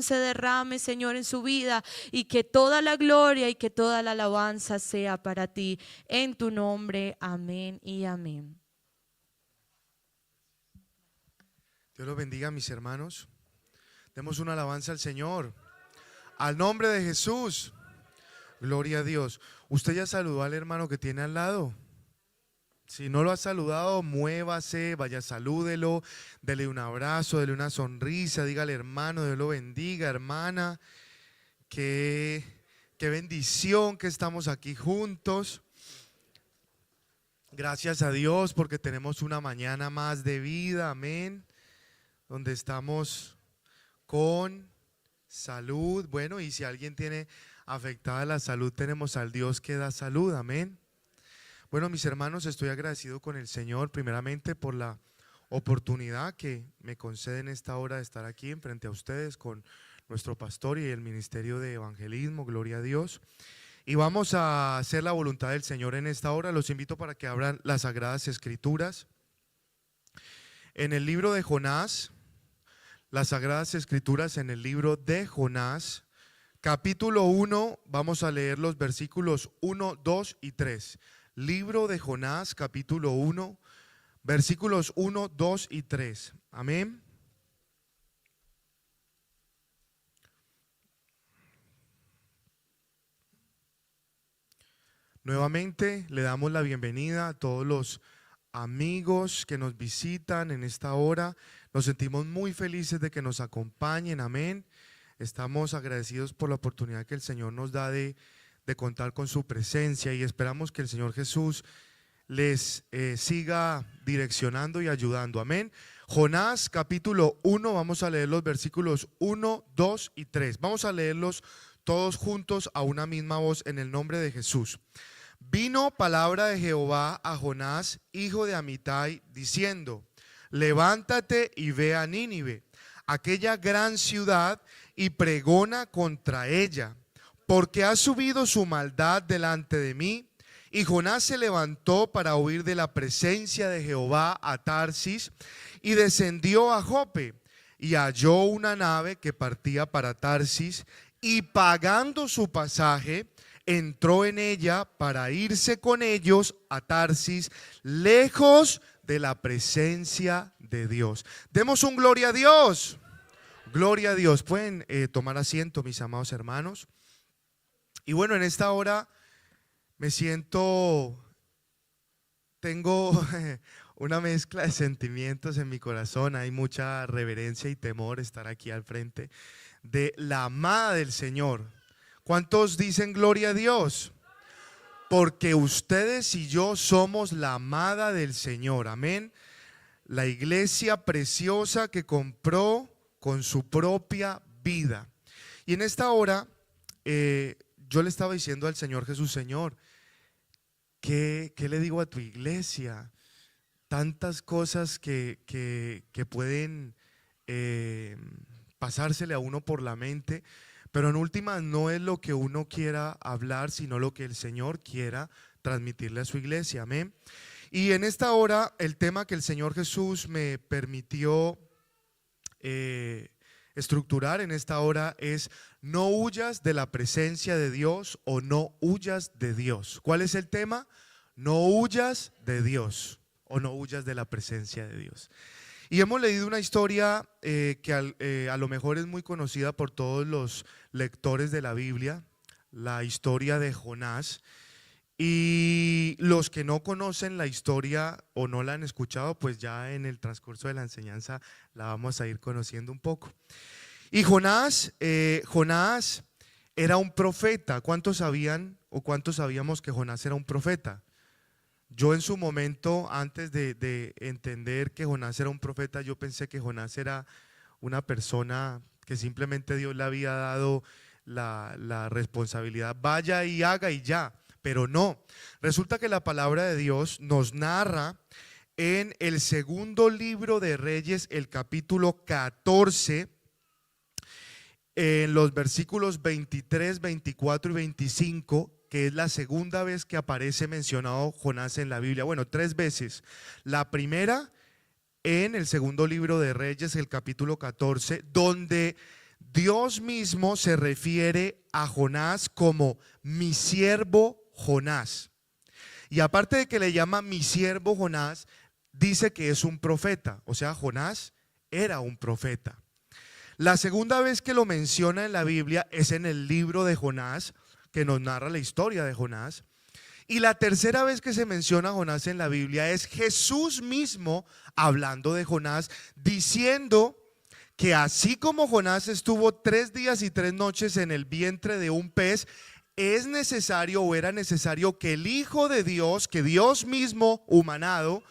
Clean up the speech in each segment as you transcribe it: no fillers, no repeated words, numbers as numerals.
se derrame, Señor, en su vida, y que toda la gloria y que toda la alabanza sea para ti. En tu nombre, amén y amén. Dios los bendiga, mis hermanos. Demos una alabanza al Señor. Al nombre de Jesús. Gloria a Dios. ¿Usted ya saludó al hermano que tiene al lado? Si no lo ha saludado, muévase, vaya, salúdelo, dele un abrazo, dele una sonrisa, dígale hermano, Dios lo bendiga, hermana. Qué bendición que estamos aquí juntos. Gracias a Dios porque tenemos una mañana más de vida, amén. Donde estamos con salud. Bueno, y si alguien tiene afectada la salud, tenemos al Dios que da salud, amén. Bueno, mis hermanos, estoy agradecido con el Señor primeramente por la oportunidad que me concede en esta hora de estar aquí frente a ustedes con nuestro pastor y el ministerio de evangelismo, gloria a Dios. Y vamos a hacer la voluntad del Señor en esta hora. Los invito para que abran las Sagradas Escrituras. En el libro de Jonás, las Sagradas Escrituras en el libro de Jonás, capítulo 1, vamos a leer los versículos 1, 2 y 3. Libro de Jonás, capítulo 1, versículos 1, 2 y 3. Amén. Nuevamente le damos la bienvenida a todos los amigos que nos visitan en esta hora. Nos sentimos muy felices de que nos acompañen, amén. Estamos agradecidos por la oportunidad que el Señor nos da de contar con su presencia y esperamos que el Señor Jesús les siga direccionando y ayudando, amén. Jonás capítulo 1, vamos a leer los versículos 1, 2 y 3. Vamos a leerlos todos juntos a una misma voz en el nombre de Jesús. Vino palabra de Jehová a Jonás, hijo de Amitai, diciendo: levántate y ve a Nínive, aquella gran ciudad, y pregona contra ella, porque ha subido su maldad delante de mí. Y Jonás se levantó para huir de la presencia de Jehová a Tarsis, y descendió a Jope, y halló una nave que partía para Tarsis, y pagando su pasaje, entró en ella para irse con ellos a Tarsis, lejos de la presencia de Dios. Demos un gloria a Dios. Gloria a Dios. Pueden tomar asiento, mis amados hermanos. Y bueno, en esta hora me siento, tengo una mezcla de sentimientos en mi corazón. Hay mucha reverencia y temor estar aquí al frente de la amada del Señor. ¿Cuántos dicen gloria a Dios? Porque ustedes y yo somos la amada del Señor, amén. La iglesia preciosa que compró con su propia vida. Y en esta hora yo le estaba diciendo al Señor Jesús: Señor, ¿qué le digo a tu iglesia? Tantas cosas que pueden pasársele a uno por la mente, pero en últimas no es lo que uno quiera hablar, sino lo que el Señor quiera transmitirle a su iglesia, amén. Y en esta hora el tema que el Señor Jesús me permitió estructurar en esta hora es: no huyas de la presencia de Dios o no huyas de Dios. ¿Cuál es el tema? No huyas de Dios o no huyas de la presencia de Dios. Y hemos leído una historia que a lo mejor es muy conocida por todos los lectores de la Biblia, la historia de Jonás. Y los que no conocen la historia o no la han escuchado, pues ya en el transcurso de la enseñanza la vamos a ir conociendo un poco. Y Jonás era un profeta. ¿Cuántos sabían o cuántos sabíamos que Jonás era un profeta? Yo en su momento, antes de entender que Jonás era un profeta, yo pensé que Jonás era una persona que simplemente Dios le había dado la responsabilidad, vaya y haga y ya. Pero no, resulta que la palabra de Dios nos narra en el segundo libro de Reyes, el capítulo 14, en los versículos 23, 24 y 25, que es la segunda vez que aparece mencionado Jonás en la Biblia. Bueno, 3 veces. La primera en el segundo libro de Reyes, el capítulo 14, donde Dios mismo se refiere a Jonás como mi siervo Jonás. Y aparte de que le llama mi siervo Jonás, dice que es un profeta. O sea, Jonás era un profeta. La segunda vez que lo menciona en la Biblia es en el libro de Jonás, que nos narra la historia de Jonás. Y la tercera vez que se menciona a Jonás en la Biblia es Jesús mismo hablando de Jonás, diciendo que así como Jonás estuvo 3 días y 3 noches en el vientre de un pez, es necesario o era necesario que el Hijo de Dios, que Dios mismo humanado,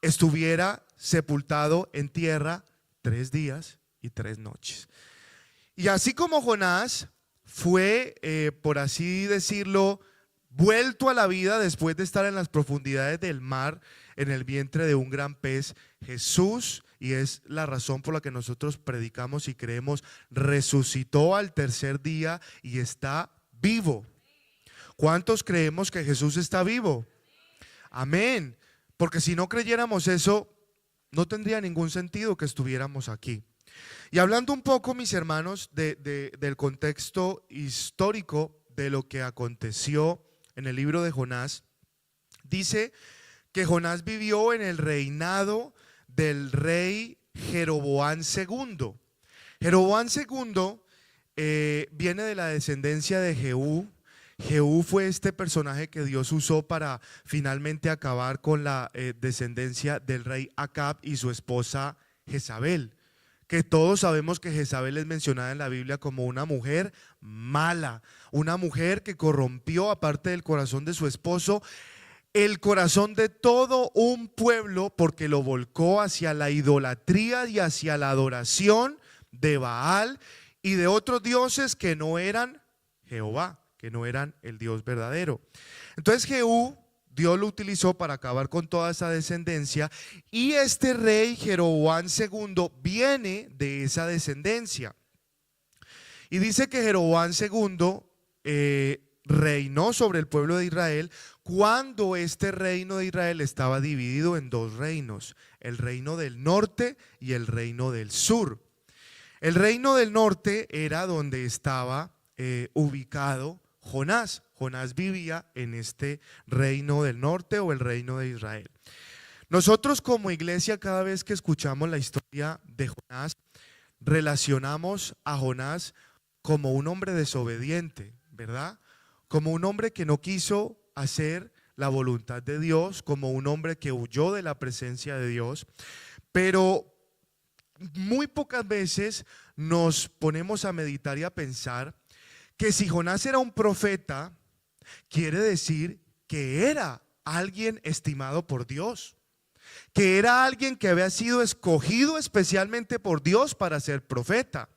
estuviera sepultado en tierra 3 días y 3 noches. Y así como Jonás fue, por así decirlo, vuelto a la vida después de estar en las profundidades del mar, en el vientre de un gran pez, Jesús, y es la razón por la que nosotros predicamos y creemos, resucitó al tercer día y está vivo. ¿Cuántos creemos que Jesús está vivo? Amén. Porque si no creyéramos eso, no tendría ningún sentido que estuviéramos aquí. Y hablando un poco, mis hermanos, del contexto histórico de lo que aconteció en el libro de Jonás, dice que Jonás vivió en el reinado del rey Jeroboam II. Jeroboam II viene de la descendencia de Jehú. Jehú fue este personaje que Dios usó para finalmente acabar con la descendencia del rey Acab y su esposa Jezabel, que todos sabemos que Jezabel es mencionada en la Biblia como una mujer mala, una mujer que corrompió, aparte del corazón de su esposo, el corazón de todo un pueblo, porque lo volcó hacia la idolatría y hacia la adoración de Baal y de otros dioses que no eran Jehová, que no eran el Dios verdadero. Entonces Jehú, Dios lo utilizó para acabar con toda esa descendencia, y este rey Jeroboam II viene de esa descendencia. Y dice que Jeroboam II reinó sobre el pueblo de Israel cuando este reino de Israel estaba dividido en 2 reinos, el reino del norte y el reino del sur. El reino del norte era donde estaba ubicado Jonás. Jonás vivía en este reino del norte o el reino de Israel. Nosotros como iglesia, cada vez que escuchamos la historia de Jonás, relacionamos a Jonás como un hombre desobediente, ¿verdad? Como un hombre que no quiso hacer la voluntad de Dios, como un hombre que huyó de la presencia de Dios. Pero muy pocas veces nos ponemos a meditar y a pensar que si Jonás era un profeta, quiere decir que era alguien estimado por Dios, que era alguien que había sido escogido especialmente por Dios para ser profeta,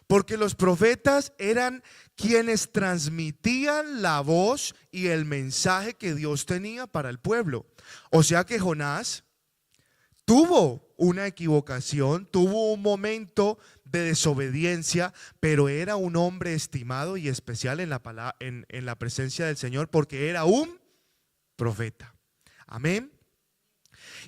porque los profetas eran quienes transmitían la voz y el mensaje que Dios tenía para el pueblo. O sea que Jonás tuvo una equivocación, tuvo un momento de desobediencia, pero era un hombre estimado y especial en la presencia del Señor, porque era un profeta. Amén.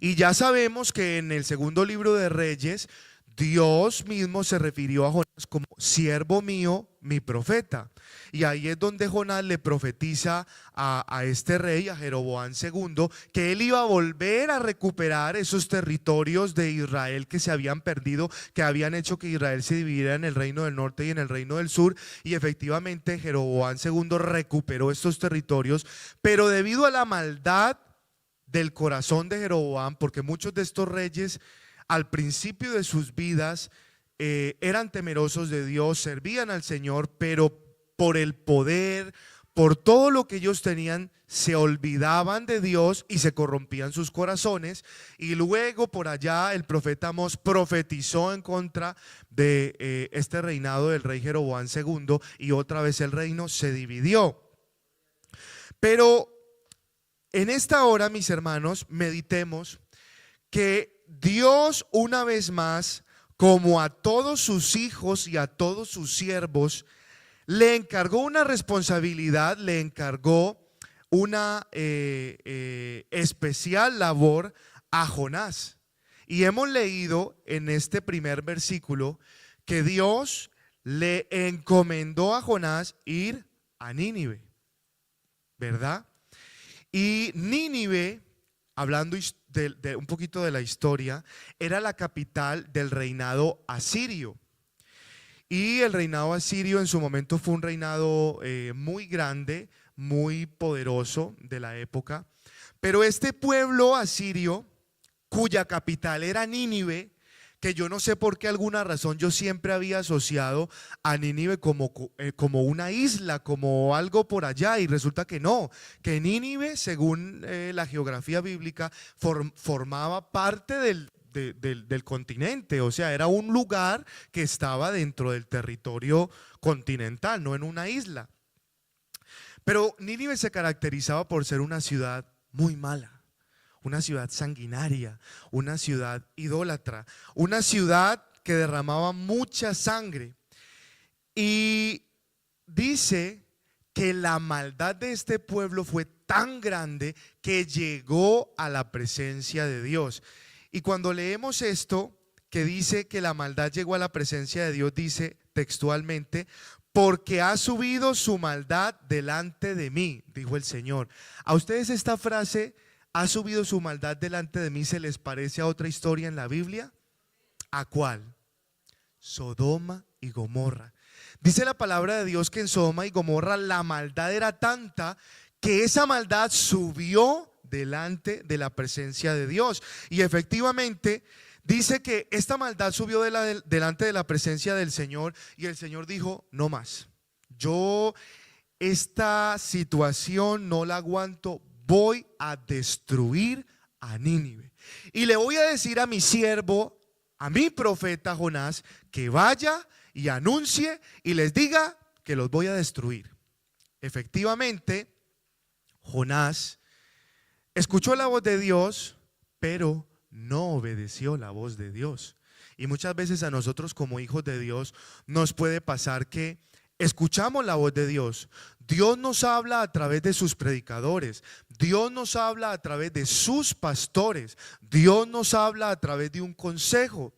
Y ya sabemos que en el segundo libro de Reyes, Dios mismo se refirió a Jonás como siervo mío, mi profeta. Y ahí es donde Jonás le profetiza a este rey, a Jeroboam II, que él iba a volver a recuperar esos territorios de Israel que se habían perdido, que habían hecho que Israel se dividiera en el reino del norte y en el reino del sur. Y efectivamente Jeroboam II recuperó estos territorios, pero debido a la maldad del corazón de Jeroboam, porque muchos de estos reyes al principio de sus vidas eran temerosos de Dios, servían al Señor, pero por el poder, por todo lo que ellos tenían, se olvidaban de Dios y se corrompían sus corazones. Y luego por allá el profeta Amós profetizó en contra de este reinado del rey Jeroboam II, y otra vez el reino se dividió. Pero en esta hora, mis hermanos, meditemos que Dios una vez más, como a todos sus hijos y a todos sus siervos, le encargó una responsabilidad, le encargó una especial labor a Jonás. Y hemos leído en este primer versículo que Dios le encomendó a Jonás ir a Nínive, ¿verdad? Y Nínive, hablando de un poquito de la historia, era la capital del reinado asirio. Y el reinado asirio en su momento fue un reinado muy grande, muy poderoso de la época. Pero este pueblo asirio, cuya capital era Nínive, que yo no sé por qué alguna razón yo siempre había asociado a Nínive como una isla, como algo por allá, y resulta que no, que Nínive, según la geografía bíblica, formaba parte del continente, o sea, era un lugar que estaba dentro del territorio continental, no en una isla. Pero Nínive se caracterizaba por ser una ciudad muy mala, una ciudad sanguinaria, una ciudad idólatra, una ciudad que derramaba mucha sangre. Y dice que la maldad de este pueblo fue tan grande que llegó a la presencia de Dios. Y cuando leemos esto, que dice que la maldad llegó a la presencia de Dios, dice textualmente: porque ha subido su maldad delante de mí, dijo el Señor. ¿A ustedes esta frase, ha subido su maldad delante de mí, se les parece a otra historia en la Biblia? ¿A cuál? Sodoma y Gomorra. Dice la palabra de Dios que en Sodoma y Gomorra la maldad era tanta que esa maldad subió delante de la presencia de Dios. Y efectivamente dice que esta maldad subió delante de la presencia del Señor, y el Señor dijo: no más, yo esta situación no la aguanto, voy a destruir a Nínive. Y le voy a decir a mi siervo, a mi profeta Jonás, que vaya y anuncie y les diga que los voy a destruir. Efectivamente, Jonás escuchó la voz de Dios, pero no obedeció la voz de Dios. Y muchas veces a nosotros como hijos de Dios nos puede pasar que escuchamos la voz de Dios. Dios nos habla a través de sus predicadores. Dios nos habla a través de sus pastores. Dios nos habla a través de un consejo,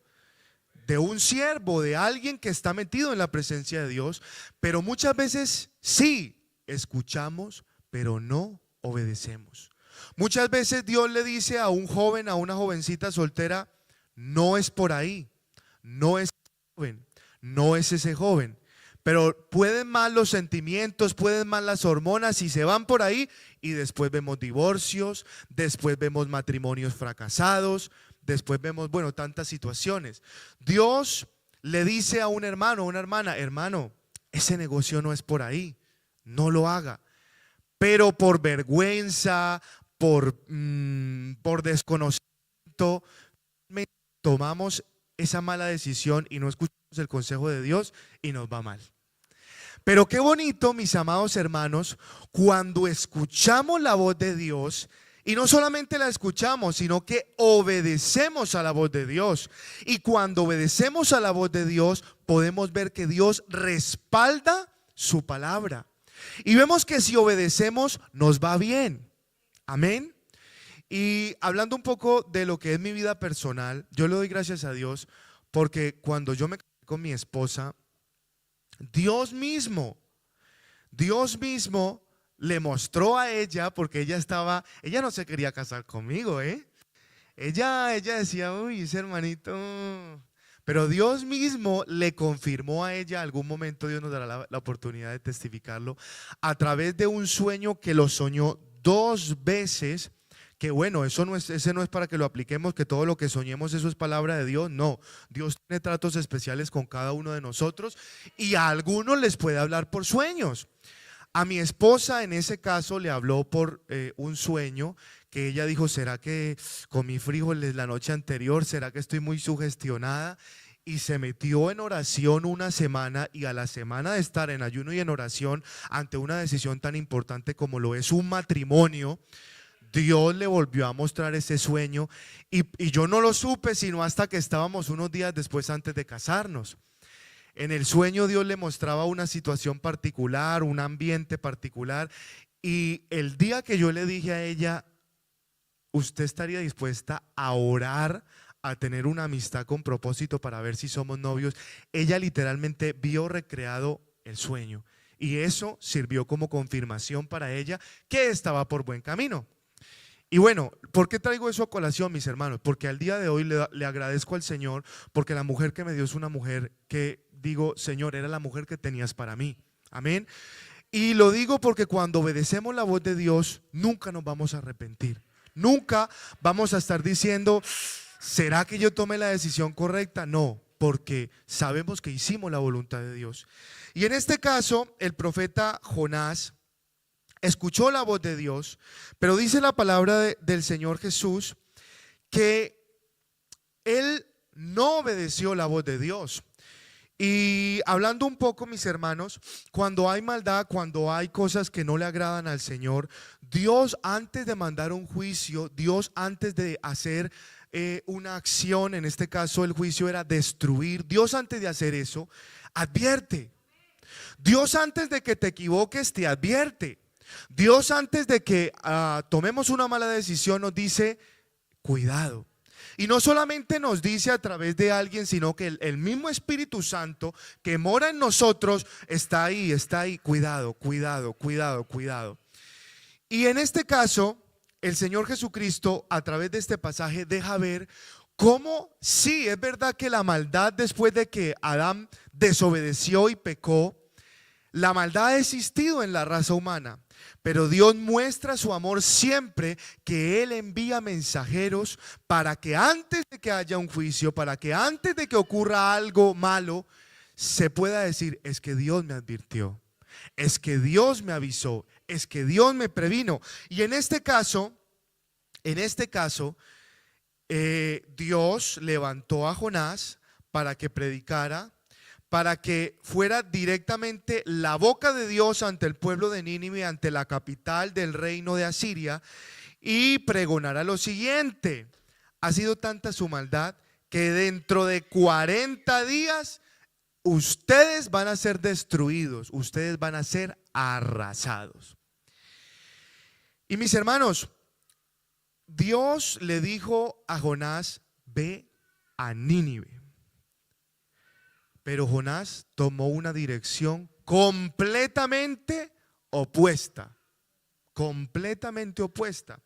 de un siervo, de alguien que está metido en la presencia de Dios. Pero muchas veces sí escuchamos, pero no obedecemos. Muchas veces Dios le dice a un joven, a una jovencita soltera: no es por ahí, no es joven, no es ese joven. Pero pueden más los sentimientos, pueden más las hormonas y se van por ahí, y después vemos divorcios, después vemos matrimonios fracasados, después vemos, bueno, tantas situaciones. Dios le dice a un hermano, a una hermana: hermano, ese negocio no es por ahí, no lo haga. Pero por vergüenza, por desconocimiento, tomamos esa mala decisión y no escuchamos el consejo de Dios y nos va mal. Pero qué bonito, mis amados hermanos, cuando escuchamos la voz de Dios, y no solamente la escuchamos, sino que obedecemos a la voz de Dios. Y cuando obedecemos a la voz de Dios, podemos ver que Dios respalda su palabra. Y vemos que si obedecemos, nos va bien. Amén. Y hablando un poco de lo que es mi vida personal, yo le doy gracias a Dios porque cuando yo me casé con mi esposa, Dios mismo le mostró a ella, porque ella no se quería casar conmigo, ella decía: uy, ese hermanito. Pero Dios mismo le confirmó a ella, algún momento Dios nos dará la oportunidad de testificarlo, a través de un sueño que lo soñó 2 veces. Que bueno, ese no es para que lo apliquemos, que todo lo que soñemos eso es palabra de Dios. No, Dios tiene tratos especiales con cada uno de nosotros, y a algunos les puede hablar por sueños. A mi esposa en ese caso le habló por un sueño que ella dijo: ¿será que comí frijoles la noche anterior? ¿Será que estoy muy sugestionada? Y se metió en oración una semana, y a la semana de estar en ayuno y en oración ante una decisión tan importante como lo es un matrimonio, Dios le volvió a mostrar ese sueño, y yo no lo supe sino hasta que estábamos unos días después, antes de casarnos. En el sueño Dios le mostraba una situación particular, un ambiente particular, y el día que yo le dije a ella: ¿usted estaría dispuesta a orar a tener una amistad con propósito para ver si somos novios, ella literalmente vio recreado el sueño. Y eso sirvió como confirmación para ella que estaba por buen camino. Y bueno, ¿por qué traigo eso a colación, mis hermanos? Porque al día de hoy le agradezco al Señor, porque la mujer que me dio es una mujer que digo, Señor, era la mujer que tenías para mí. Amén. Y lo digo porque cuando obedecemos la voz de Dios, nunca nos vamos a arrepentir. Nunca vamos a estar diciendo, ¿será que yo tomé la decisión correcta? No, porque sabemos que hicimos la voluntad de Dios. Y en este caso, el profeta Jonás escuchó la voz de Dios, pero dice la palabra del Señor Jesús que él no obedeció la voz de Dios. Y hablando un poco, mis hermanos, cuando hay maldad, cuando hay cosas que no le agradan al Señor, Dios antes de mandar un juicio, Dios antes de hacer una acción, en este caso el juicio era destruir, Dios antes de hacer eso, advierte. Dios antes de que te equivoques te advierte. Dios antes de que tomemos una mala decisión nos dice, cuidado. Y no solamente nos dice a través de alguien, sino que el mismo Espíritu Santo que mora en nosotros está ahí, cuidado, cuidado, cuidado, cuidado. Y en este caso, el Señor Jesucristo a través de este pasaje deja ver cómo sí, es verdad que la maldad después de que Adán desobedeció y pecó, la maldad ha existido en la raza humana. Pero Dios muestra su amor siempre que Él envía mensajeros para que antes de que haya un juicio, para que antes de que ocurra algo malo, se pueda decir, es que Dios me advirtió, es que Dios me avisó, es que Dios me previno. Y en este caso, Dios levantó a Jonás para que predicara, para que fuera directamente la boca de Dios ante el pueblo de Nínive, ante la capital del reino de Asiria, y pregonara lo siguiente: ha sido tanta su maldad que dentro de 40 días ustedes van a ser destruidos, ustedes van a ser arrasados. Y mis hermanos, Dios le dijo a Jonás, ve a Nínive. Pero Jonás tomó una dirección completamente opuesta, completamente opuesta.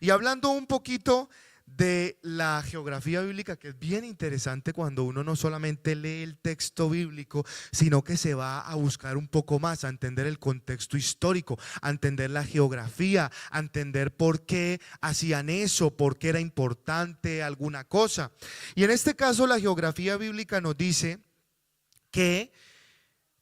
Y hablando un poquito de la geografía bíblica, que es bien interesante cuando uno no solamente lee el texto bíblico, sino que se va a buscar un poco más, a entender el contexto histórico, a entender la geografía, a entender por qué hacían eso, por qué era importante alguna cosa. Y en este caso la geografía bíblica nos dice que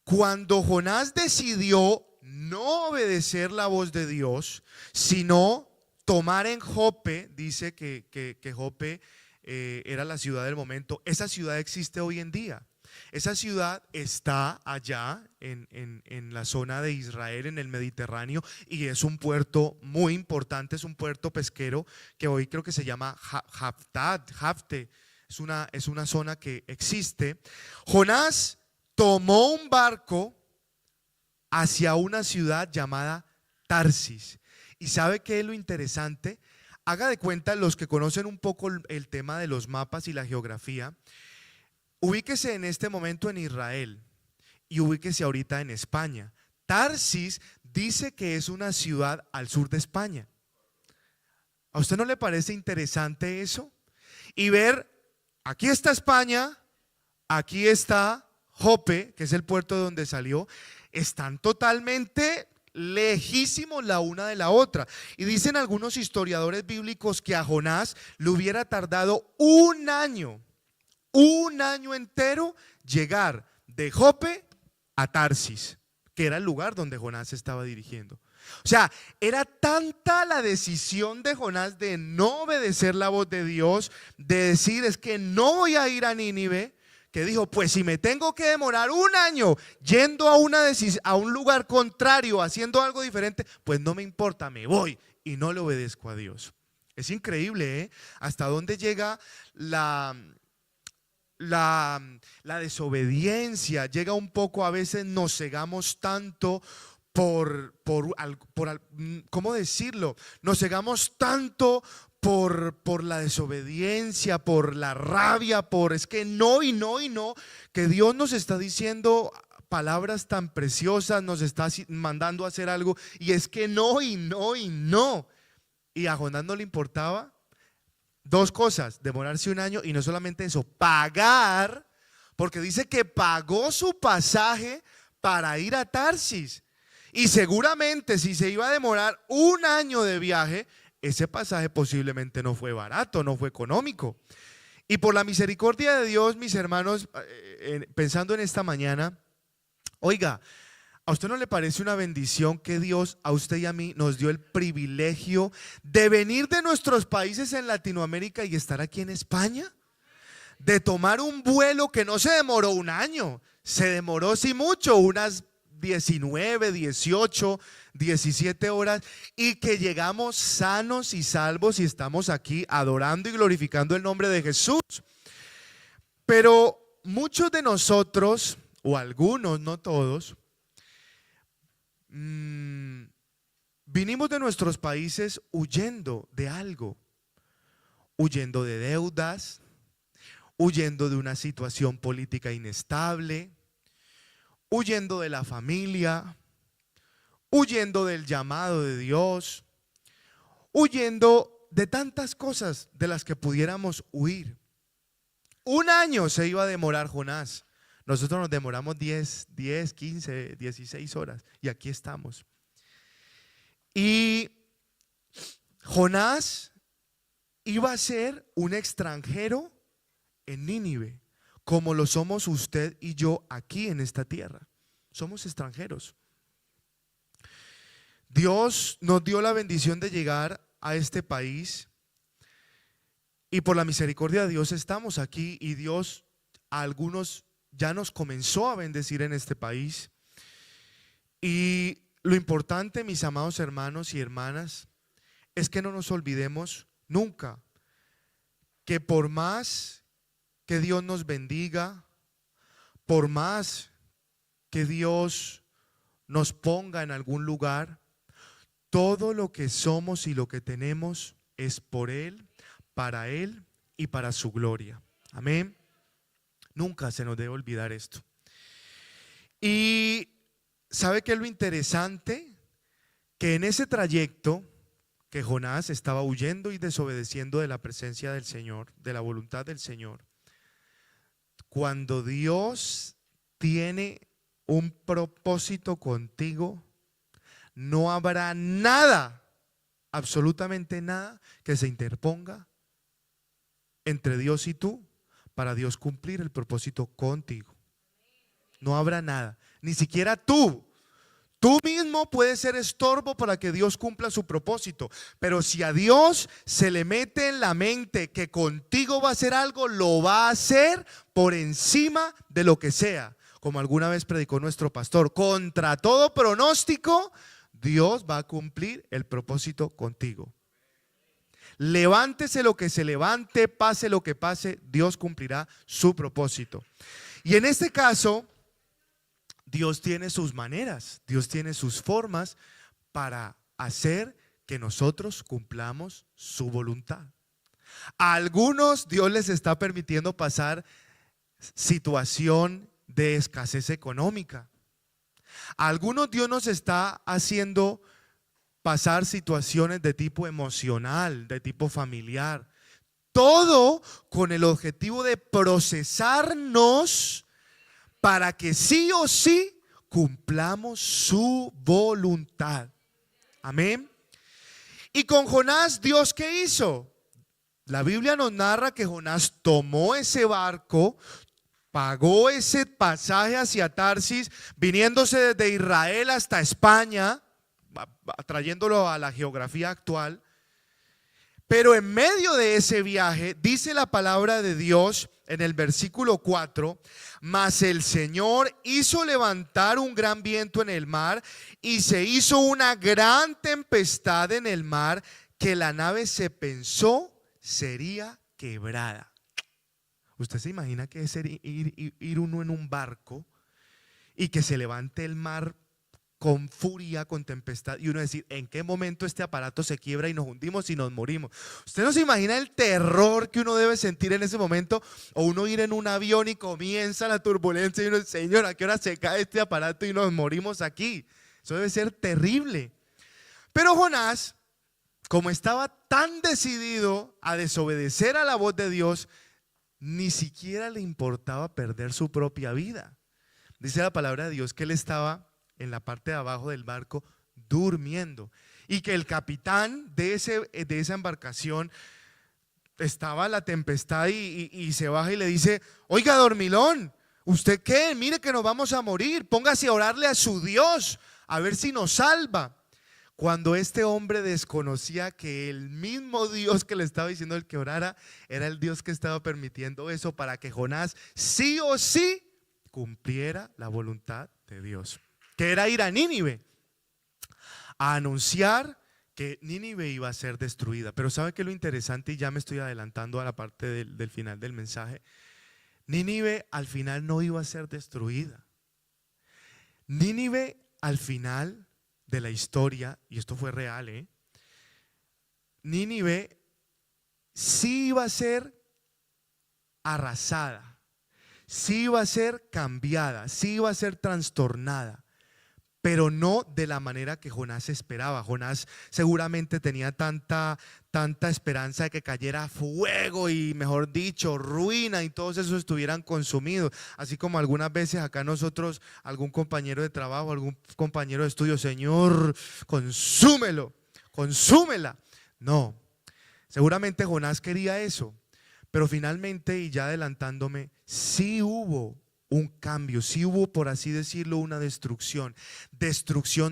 cuando Jonás decidió no obedecer la voz de Dios, sino tomar en Jope, dice que Jope era la ciudad del momento. Esa ciudad existe hoy en día. Esa ciudad está allá en la zona de Israel, en el Mediterráneo, y es un puerto muy importante, es un puerto pesquero que hoy creo que se llama Jafte. Es una zona que existe. Jonás tomó un barco hacia una ciudad llamada Tarsis. ¿Y sabe qué es lo interesante? Haga de cuenta, los que conocen un poco el tema de los mapas y la geografía, ubíquese en este momento en Israel y ubíquese ahorita en España. Tarsis dice que es una ciudad al sur de España. ¿A usted no le parece interesante eso? Y ver, aquí está España, aquí está Jope, que es el puerto de donde salió, están totalmente lejísimos la una de la otra. Y dicen algunos historiadores bíblicos que a Jonás le hubiera tardado un año entero llegar de Jope a Tarsis, que era el lugar donde Jonás se estaba dirigiendo. O sea, era tanta la decisión de Jonás de no obedecer la voz de Dios, de decir es que no voy a ir a Nínive, que dijo, pues si me tengo que demorar un año yendo a un lugar contrario, haciendo algo diferente, pues no me importa, me voy y no le obedezco a Dios. Es increíble, ¿eh? Hasta dónde llega la desobediencia. Llega un poco, a veces nos cegamos tanto ¿cómo decirlo? Nos cegamos tanto por la desobediencia, por la rabia, por es que no y no y no, que Dios nos está diciendo palabras tan preciosas, nos está mandando a hacer algo y es que no y no y no. Y a Jonás no le importaba dos cosas: demorarse un año y no solamente eso, pagar, porque dice que pagó su pasaje para ir a Tarsis. Y seguramente si se iba a demorar un año de viaje, ese pasaje posiblemente no fue barato, no fue económico. Y por la misericordia de Dios, mis hermanos, pensando en esta mañana, oiga, ¿a usted no le parece una bendición que Dios a usted y a mí nos dio el privilegio de venir de nuestros países en Latinoamérica y estar aquí en España? De tomar un vuelo que no se demoró un año, se demoró sí mucho, unas 19, 18, 17 horas, y que llegamos sanos y salvos y estamos aquí adorando y glorificando el nombre de Jesús. Pero muchos de nosotros, o algunos, no todos, vinimos de nuestros países huyendo de algo, huyendo de deudas, huyendo de una situación política inestable, huyendo de la familia, huyendo del llamado de Dios, huyendo de tantas cosas de las que pudiéramos huir. Un año se iba a demorar Jonás. Nosotros nos demoramos 10, 15, 16 horas y aquí estamos. Y Jonás iba a ser un extranjero en Nínive, como lo somos usted y yo aquí en esta tierra. Somos extranjeros. Dios nos dio la bendición de llegar a este país y por la misericordia de Dios estamos aquí, y Dios a algunos ya nos comenzó a bendecir en este país. Y lo importante, mis amados hermanos y hermanas, es que no nos olvidemos nunca que por más que Dios nos bendiga, por más que Dios nos ponga en algún lugar, todo lo que somos y lo que tenemos es por Él, para Él y para su gloria. Amén. Nunca se nos debe olvidar esto. Y ¿sabe qué es lo interesante? Que en ese trayecto que Jonás estaba huyendo y desobedeciendo de la presencia del Señor, de la voluntad del Señor, cuando Dios tiene un propósito contigo, no habrá nada, absolutamente nada, que se interponga entre Dios y tú para Dios cumplir el propósito contigo. No habrá nada, ni siquiera tú. Tú mismo puedes ser estorbo para que Dios cumpla su propósito, pero si a Dios se le mete en la mente que contigo va a hacer algo, lo va a hacer por encima de lo que sea. Como alguna vez predicó nuestro pastor, contra todo pronóstico, Dios va a cumplir el propósito contigo. Levántese lo que se levante, pase lo que pase, Dios cumplirá su propósito. Y en este caso, Dios tiene sus maneras, Dios tiene sus formas para hacer que nosotros cumplamos su voluntad. A algunos Dios les está permitiendo pasar situación de escasez económica. A algunos Dios nos está haciendo pasar situaciones de tipo emocional, de tipo familiar. Todo con el objetivo de procesarnos para que sí o sí cumplamos su voluntad. Amén. Y con Jonás, ¿Dios qué hizo? La Biblia nos narra que Jonás tomó ese barco, pagó ese pasaje hacia Tarsis, viniéndose desde Israel hasta España, trayéndolo a la geografía actual. Pero en medio de ese viaje, dice la palabra de Dios en el versículo 4, mas el Señor hizo levantar un gran viento en el mar y se hizo una gran tempestad en el mar, que la nave se pensó sería quebrada. ¿Usted se imagina que es ir uno en un barco y que se levante el mar con furia, con tempestad, y uno decir, ¿en qué momento este aparato se quiebra y nos hundimos y nos morimos? Usted no se imagina el terror que uno debe sentir en ese momento, o uno ir en un avión y comienza la turbulencia y uno dice, Señor, ¿a qué hora se cae este aparato y nos morimos aquí? Eso debe ser terrible. Pero Jonás, como estaba tan decidido a desobedecer a la voz de Dios, ni siquiera le importaba perder su propia vida. Dice la palabra de Dios que él estaba en la parte de abajo del barco durmiendo, y que el capitán de esa embarcación estaba la tempestad y se baja y le dice, oiga, dormilón, ¿usted qué? Mire que nos vamos a morir, póngase a orarle a su Dios, a ver si nos salva. Cuando este hombre desconocía que el mismo Dios que le estaba diciendo el que orara era el Dios que estaba permitiendo eso para que Jonás sí o sí cumpliera la voluntad de Dios, que era ir a Nínive a anunciar que Nínive iba a ser destruida. Pero ¿sabe qué es lo interesante? Y ya me estoy adelantando a la parte del final del mensaje. Nínive al final no iba a ser destruida. Nínive al final de la historia, y esto fue real, Nínive sí iba a ser arrasada, sí iba a ser cambiada, sí iba a ser trastornada, pero no de la manera que Jonás esperaba. Jonás seguramente tenía tanta esperanza de que cayera fuego y, mejor dicho, ruina, y todos esos estuvieran consumidos. Así como algunas veces acá nosotros, algún compañero de trabajo, algún compañero de estudio, Señor, consúmelo, consúmela. No, seguramente Jonás quería eso, pero finalmente, y ya adelantándome, sí hubo un cambio, sí hubo, por así decirlo, una destrucción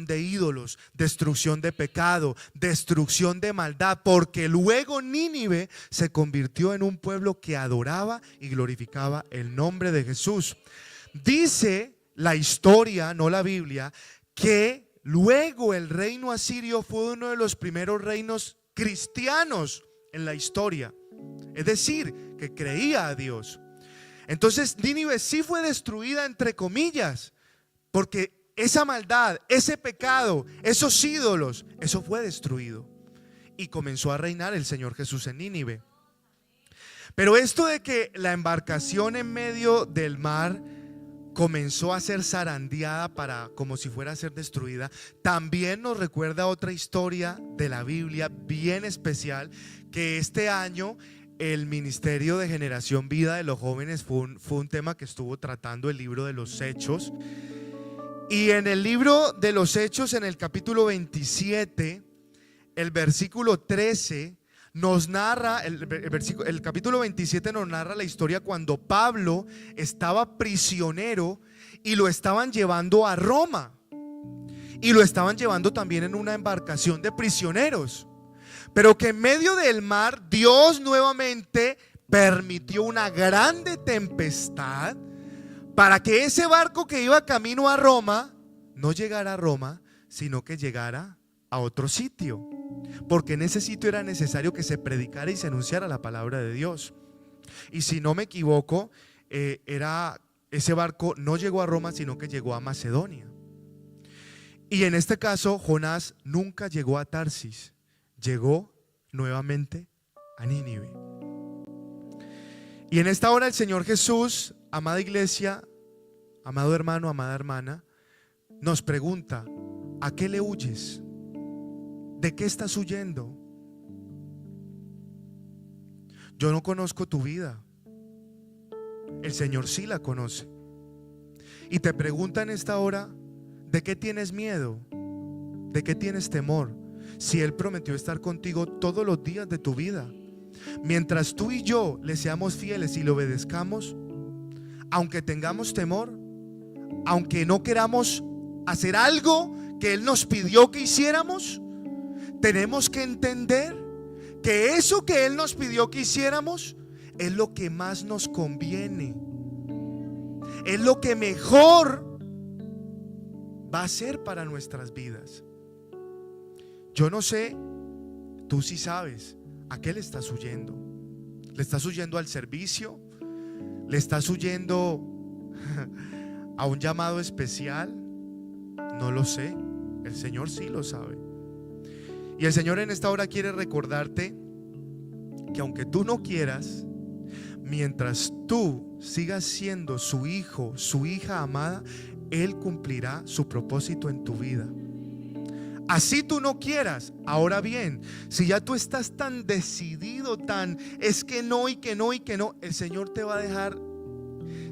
de ídolos, destrucción de pecado, destrucción de maldad, porque luego Nínive se convirtió en un pueblo que adoraba y glorificaba el nombre de Jesús. Dice la historia, no la Biblia, que luego el reino asirio fue uno de los primeros reinos cristianos en la historia, es decir, que creía a Dios. Entonces Nínive sí fue destruida, entre comillas, porque esa maldad, ese pecado, esos ídolos, eso fue destruido, y comenzó a reinar el Señor Jesús en Nínive. Pero esto de que la embarcación en medio del mar comenzó a ser zarandeada como si fuera a ser destruida, también nos recuerda otra historia de la Biblia bien especial, que este año el Ministerio de Generación Vida de los Jóvenes fue un tema que estuvo tratando el libro de los Hechos. Y en el libro de los Hechos, en el capítulo 27, el versículo 13 nos narra, el capítulo 27 nos narra la historia cuando Pablo estaba prisionero y lo estaban llevando a Roma, y lo estaban llevando también en una embarcación de prisioneros. Pero que en medio del mar Dios nuevamente permitió una grande tempestad para que ese barco que iba camino a Roma no llegara a Roma, sino que llegara a otro sitio, porque en ese sitio era necesario que se predicara y se anunciara la palabra de Dios. Y si no me equivoco, ese barco no llegó a Roma, sino que llegó a Macedonia. Y en este caso Jonás nunca llegó a Tarsis, llegó nuevamente a Nínive. Y en esta hora el Señor Jesús, amada iglesia, amado hermano, amada hermana, nos pregunta: ¿a qué le huyes? ¿De qué estás huyendo? Yo no conozco tu vida, el Señor sí la conoce. Y te pregunta en esta hora: ¿de qué tienes miedo? ¿De qué tienes temor? Si Él prometió estar contigo todos los días de tu vida, mientras tú y yo le seamos fieles y le obedezcamos, aunque tengamos temor, aunque no queramos hacer algo que Él nos pidió que hiciéramos, tenemos que entender que eso que Él nos pidió que hiciéramos es lo que más nos conviene, es lo que mejor va a ser para nuestras vidas. Yo no sé, tú sí sabes a qué le estás huyendo. ¿Le estás huyendo al servicio? ¿Le estás huyendo a un llamado especial? No lo sé, el Señor sí lo sabe. Y el Señor en esta hora quiere recordarte que aunque tú no quieras, mientras tú sigas siendo su hijo, su hija amada, Él cumplirá su propósito en tu vida. Así tú no quieras. Ahora bien, si ya tú estás tan decidido, es que no y que no y que no, el Señor te va a dejar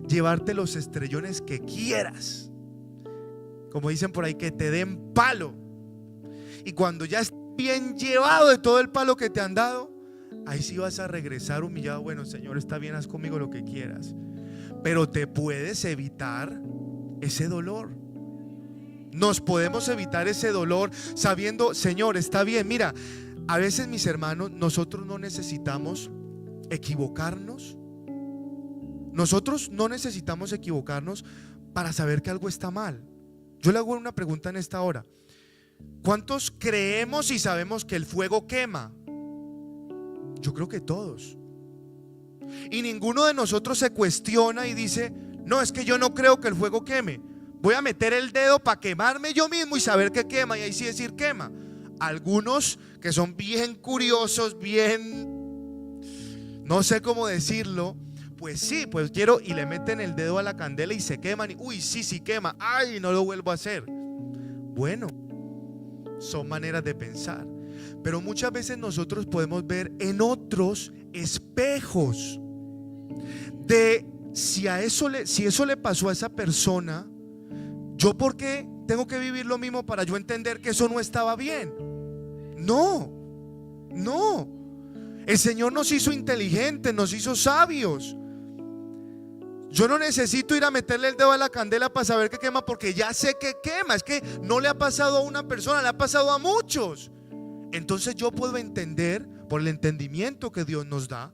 llevarte los estrellones que quieras. Como dicen por ahí, que te den palo. Y cuando ya estés bien llevado de todo el palo que te han dado, ahí sí vas a regresar humillado. Bueno, Señor, está bien, haz conmigo lo que quieras. Pero te puedes evitar ese dolor. Nos podemos evitar ese dolor sabiendo, Señor, está bien. Mira, a veces, mis hermanos, nosotros no necesitamos equivocarnos. Nosotros no necesitamos equivocarnos para saber que algo está mal. Yo le hago una pregunta en esta hora. ¿Cuántos creemos y sabemos que el fuego quema? Yo creo que todos. Y ninguno de nosotros se cuestiona y dice: no, es que yo no creo que el fuego queme. Voy a meter el dedo para quemarme yo mismo y saber que quema, y ahí sí decir quema. Algunos que son bien curiosos, bien, no sé cómo decirlo, pues sí, pues quiero, y le meten el dedo a la candela y se queman y uy, sí quema, ay, no lo vuelvo a hacer. Bueno, son maneras de pensar, pero muchas veces nosotros podemos ver en otros espejos de si eso le pasó a esa persona, ¿yo por qué tengo que vivir lo mismo para yo entender que eso no estaba bien? No. El Señor nos hizo inteligentes, nos hizo sabios. Yo no necesito ir a meterle el dedo a la candela para saber que quema, porque ya sé que quema. Es que no le ha pasado a una persona, le ha pasado a muchos. Entonces yo puedo entender, por el entendimiento que Dios nos da,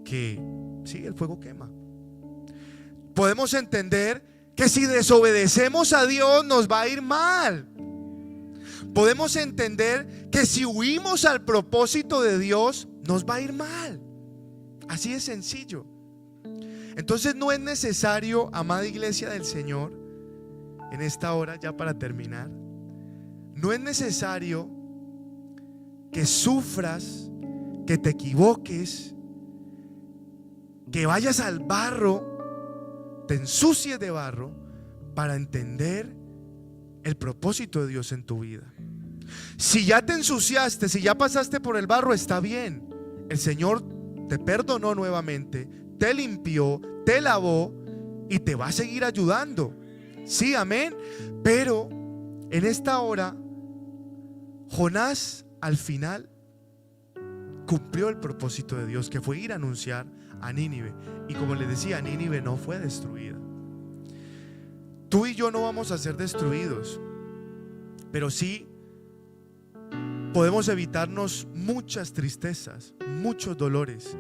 que sí, el fuego quema. Podemos entender que si desobedecemos a Dios nos va a ir mal. Podemos entender que si huimos al propósito de Dios nos va a ir mal. Así de sencillo. Entonces no es necesario, amada iglesia del Señor, en esta hora ya para terminar, no es necesario que sufras, que te equivoques, que vayas al barro, te ensucies de barro para entender el propósito de Dios en tu vida. Si ya te ensuciaste, si ya pasaste por el barro, está bien. El Señor te perdonó nuevamente, te limpió, te lavó y te va a seguir ayudando. Sí, amén. Pero en esta hora, Jonás al final cumplió el propósito de Dios, que fue ir a anunciar a Nínive. Y como les decía, Nínive no fue destruida. Tú y yo no vamos a ser destruidos, pero sí podemos evitarnos muchas tristezas, muchos dolores,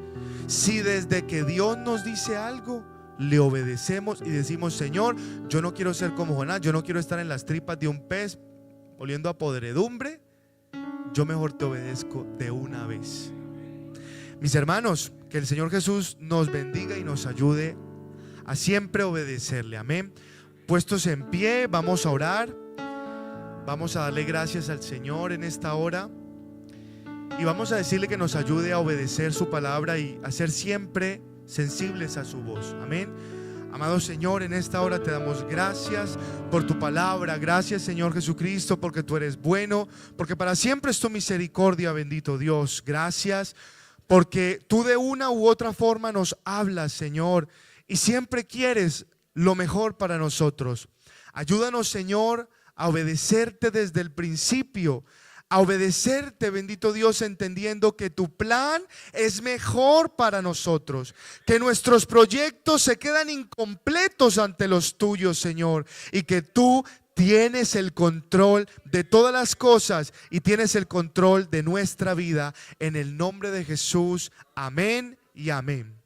si desde que Dios nos dice algo le obedecemos y decimos: Señor, yo no quiero ser como Jonás, yo no quiero estar en las tripas de un pez oliendo a podredumbre, yo mejor te obedezco de una vez. Mis hermanos, que el Señor Jesús nos bendiga y nos ayude a siempre obedecerle. Amén. Puestos en pie, vamos a orar. Vamos a darle gracias al Señor en esta hora y vamos a decirle que nos ayude a obedecer su palabra y a ser siempre sensibles a su voz. Amén. Amado Señor, en esta hora te damos gracias por tu palabra. Gracias, Señor Jesucristo, porque tú eres bueno, porque para siempre es tu misericordia, bendito Dios. Gracias porque tú de una u otra forma nos hablas, Señor, y siempre quieres lo mejor para nosotros. Ayúdanos, Señor, a obedecerte desde el principio, a obedecerte, bendito Dios, entendiendo que tu plan es mejor para nosotros, que nuestros proyectos se quedan incompletos ante los tuyos, Señor, y que tú tienes el control de todas las cosas y tienes el control de nuestra vida. En el nombre de Jesús, amén y amén.